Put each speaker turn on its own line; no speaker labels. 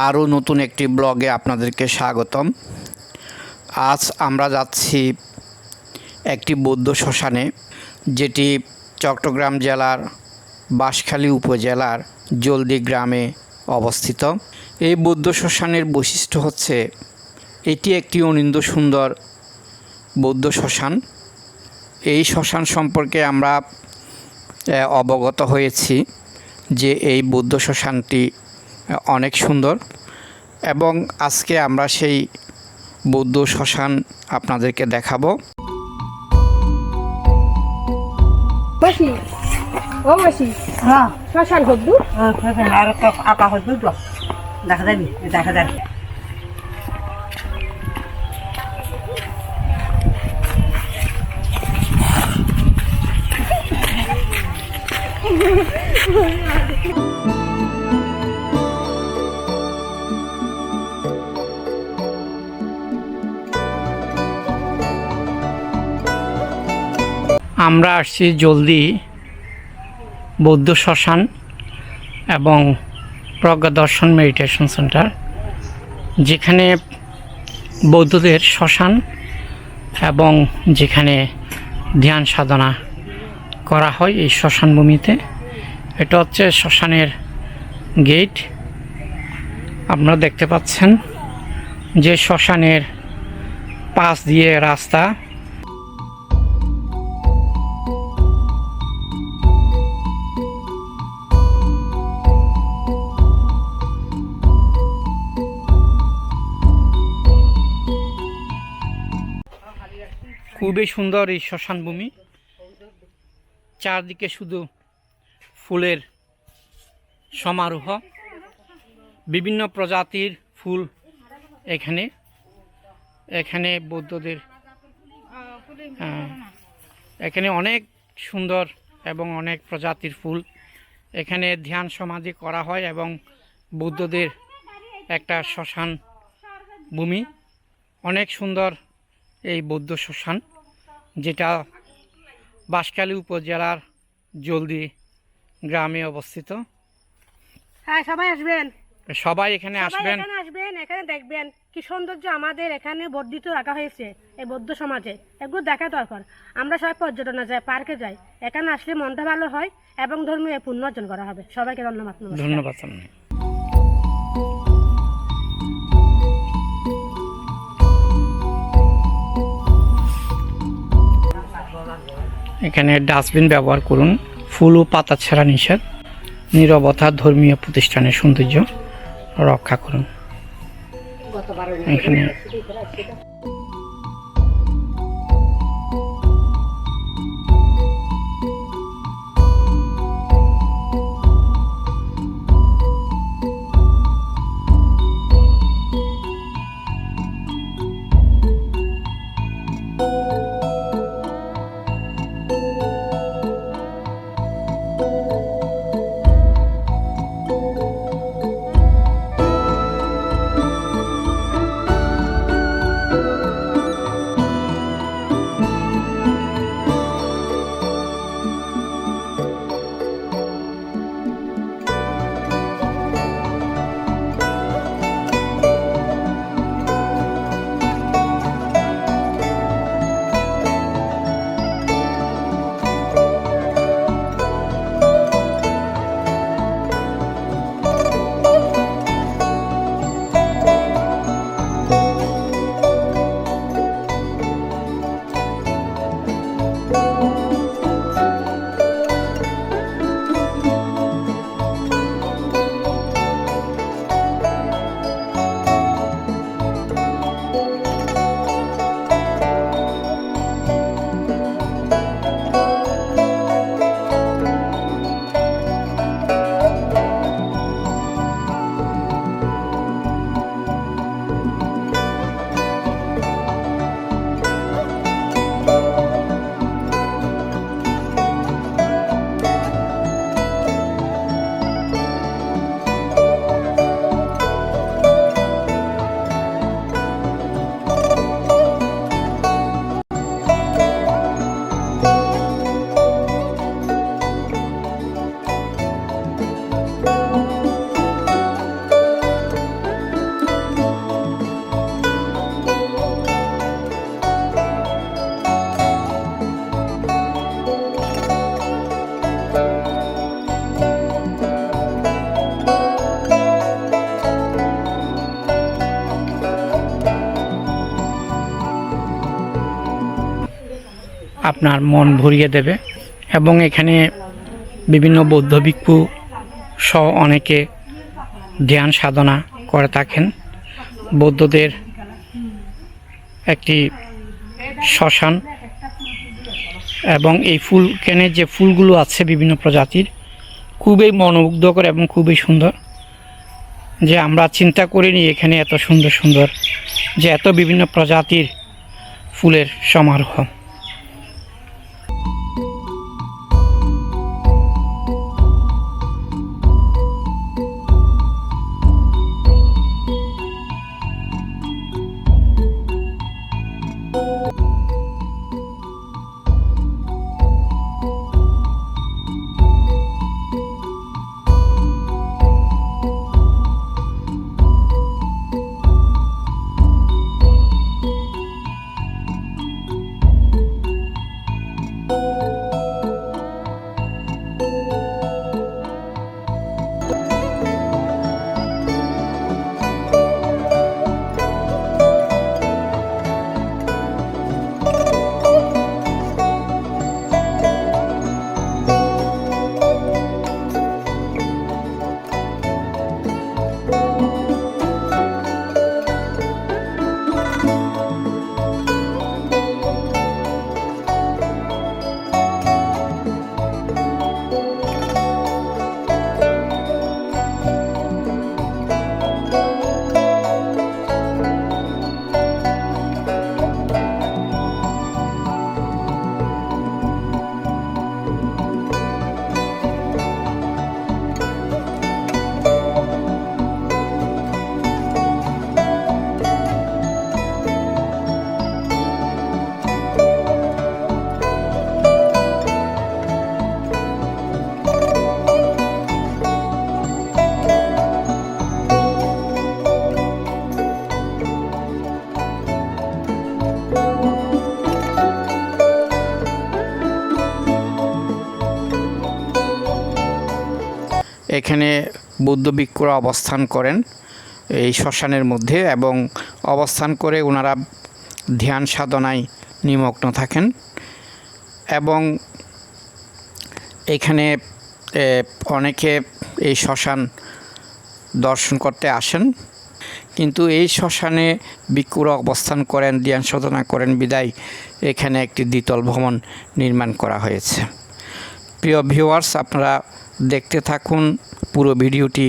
আরও নতুন একটি ব্লগে আপনাদেরকে স্বাগতম। আজ আমরা যাচ্ছি একটি বৌদ্ধ শ্মশানে, যেটি চট্টগ্রাম জেলার বাঁশখালী উপজেলার জলদি গ্রামে অবস্থিত। এই বৌদ্ধ শ্মশানের বৈশিষ্ট্য হচ্ছে এটি একটি অনিন্দ্য সুন্দর বৌদ্ধ শ্মশান। এই শ্মশান সম্পর্কে আমরা অবগত হয়েছি যে এই বৌদ্ধ শ্মশানটি অনেক সুন্দর, এবং আজকে আমরা সেই বৌদ্ধ শ্মশান আপনাদেরকে দেখাবো।
মাসি ও মাসি,
হ্যাঁ
শ্মশান হদ্দু
আর তো আঁকা হদ্দু তো দেখা যাবে।
আমরা আসছি জলদি বৌদ্ধ শ্মশান এবং প্রজ্ঞা দর্শন মেডিটেশন সেন্টার, যেখানে বৌদ্ধদের শ্মশান এবং যেখানে ধ্যান সাধনা করা হয় এই শ্মশান ভূমিতে। এটা হচ্ছে শ্মশানের গেট। আপনারা দেখতে পাচ্ছেন যে শ্মশানের পাশ দিয়ে রাস্তা। খুবই সুন্দর এই শ্মশান ভূমি, চারদিকে শুধু ফুলের সমারোহ, বিভিন্ন প্রজাতির ফুল। এখানে বৌদ্ধদের এখানে অনেক সুন্দর এবং অনেক প্রজাতির ফুল। এখানে ধ্যান সমাধি করা হয় এবং বৌদ্ধদের একটা শ্মশান ভূমি। অনেক সুন্দর এই বৌদ্ধ শ্মশান, যেটা বাঁশখালী উপজেলার জলদি গ্রামে অবস্থিত।
হ্যাঁ, সবাই আসবেন,
সবাই এখানে আসবেন,
এখানে দেখবেন কি সৌন্দর্য আমাদের এখানে বর্ধিত রাখা হয়েছে এই বৌদ্ধ সমাজে। এগুলো দেখা দরকার। আমরা সবাই পর্যটনে যাই, পার্কে যাই, এখানে আসলে মনটা ভালো হয় এবং ধর্মীয় পুণ্য অর্জন করা হবে। সবাইকে ধন্যবাদ।
ধন্যবাদ। এখানে ডাস্টবিন ব্যবহার করুন। ফুল ও পাতা ছেঁড়া নিষেধ। নীরবতা ধর্মীয় প্রতিষ্ঠানের সৌন্দর্য রক্ষা করুন। এখানে আপনার মন ভরিয়ে দেবে। এবং এখানে বিভিন্ন বৌদ্ধ ভিক্ষু সহ অনেকে ধ্যান সাধনা করে থাকেন। বৌদ্ধদের একটি শ্মশান, এবং এই কেনের যে ফুলগুলো আছে বিভিন্ন প্রজাতির, খুবই মনোমুগ্ধকর এবং খুবই সুন্দর, যে আমরা চিন্তা করিনি এখানে এত সুন্দর সুন্দর, যে এত বিভিন্ন প্রজাতির ফুলের সমারোহ।
এখানে বৌদ্ধ ভিক্ষুরা অবস্থান করেন এই শ্মশানের মধ্যে, এবং অবস্থান করে ওনারা ধ্যান সাধনায় নিমগ্ন থাকেন। এবং এখানে অনেকে এই শ্মশান দর্শন করতে আসেন, কিন্তু এই শ্মশানে ভিক্ষুরা অবস্থান করেন, ধ্যান সাধনা করেন বিদায় এখানে একটি দ্বিতল ভবন নির্মাণ করা হয়েছে। প্রিয় ভিউয়ার্স, আপনারা দেখতে থাকুন পুরো ভিডিওটি।